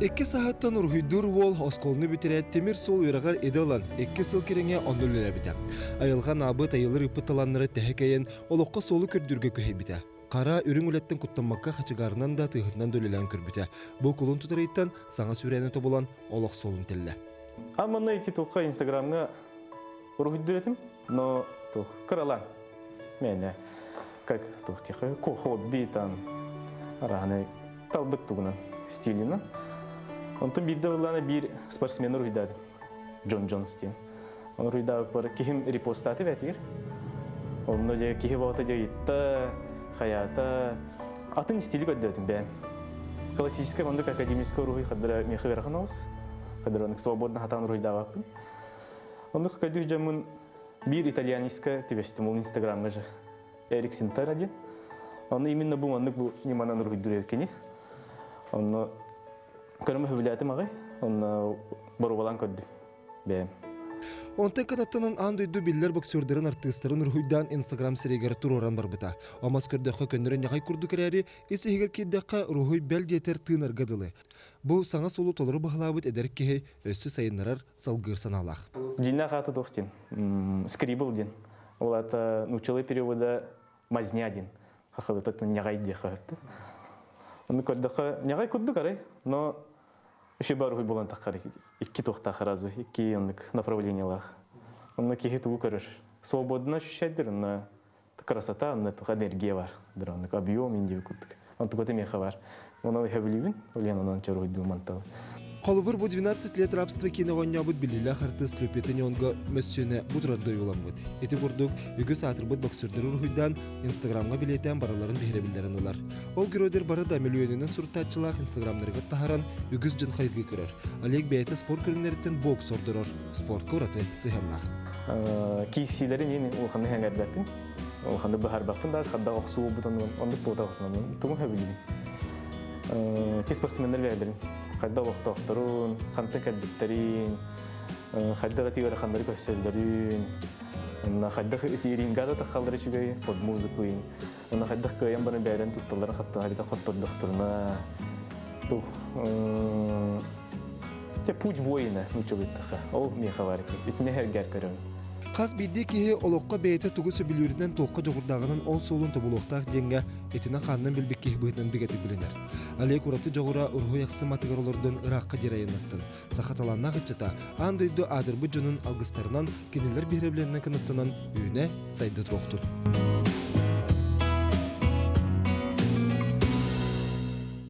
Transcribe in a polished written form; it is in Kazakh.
2 сағаттан ұрғыйдыр ол осколыны бітірет темір сол үйрағар еделан 2 сыл кереңе онылы ләбіті. Айылған абыт айылыр үпіталанлары тәхекейін олыққа солы көрдірге көхей біті. Қара үрің үлеттен құттамаққа қачығарынан да тұйғытынан дөлелен көрбіті. Бұл құлын тұтарайттан саңа сүрәні тобылан олық солын тілі. Аманна ити тұққа инстаграмға ұрғыйдыр етім, но тұқ қыралан. Мәне, как тұқ тихо, хобби там, арағаны талбыт тұғынан стиліна. Онтон бирде буланы бир спортсмен уйдады. Джон Джонстин. Он уйдады пар кихим репостаты ветир. Он же кихи бота же итта, хаята. Атын стили көддөтүм бе. Классический ондук академический рухи хадра мехи верханаус. Хадра ондук свободно хатан уйдаваппын. Ондук көддөк жамын бир итальянская тибестим ол инстаграмга же. Эрик Синтаради. Он именно бу ондук бу ниманан уйдур эркени. Он көрөмө хөбүләтим агай, он борубалан көддү. Бе. Онтен канаттанан андойду биллер боксердерин артистерин урхуйдан Instagram серегер туроран барбыта. Амас көрдөккө көндөрөн ягай курду керери, исигер киддекка рухуй бел жетер тынар гадылы. Бу саңа солу толору баглабыт эдеркке өссү сайыннарар салгыр саналах. Динна хаты тохтин, скрибл дин. Ол ата научилы перевода мазня дин. Хахалыта нягай дехапты. Он көрдөккө нягай курду карай, но еще барухи болан тахары, икки тохта харазу, икки направлениялах. Он на кихи тугу көрөш. Свободно ощущать, на красота, на туха энергия бар, на объем индивид куттык. Он туготе меха бар. Он хевливин, олен он чару думантал. Колубур бу 12 лет рабства киногоньябыт билилах артист Лепетенёнго мөссөне бутрады юламбыт. Эти бурдук үгү сатырбыт боксердер урхуйдан Инстаграмга билетен бараларын бихеребилдерин алар. Ол гөрөдер барада миллионунан суртатчылах Инстаграмдарға тахаран үгүз жын хайгы көрөр. Олег бейте спорт көрүнөрүттен бокс ордурор. Спортка ураты сыханнах. Кийсилерин эми улханы хәңәрдәкин. Улханы бахар бакын да хадда оксуу бутан ондук бота оксунан. Тугун хәбилин. Ти спортсмендер бәдерин. Хадда вақтақтырын, қантын кәдбіттерін, хадда ғатигар қандары көсселдерін, хадда рингада таққалдары чүгей под музыкуын, хадда көйен барын бәрін тұтталарын қаттан харита қоттырдықтырына. Те путь воина нучылыттыға, ол меха варите, итіне әргер көрін. Қас бидді кеге олыққа бәйті тұғы сөбілерінен тоққа жоғырдағынан ол солын тобылуқтақ денге етіне қанынан білбек кеге бұйтынан бігеті білінер. Алек ураты жоғыра ұрғы яқсы матығар олардың ұраққа дерайынаттын. Сақаталанна ғытчыта, андойды адырбы жөнін алғыстарынан кенелер береблерінің кінаттынан үйіне сайды тұроқтын.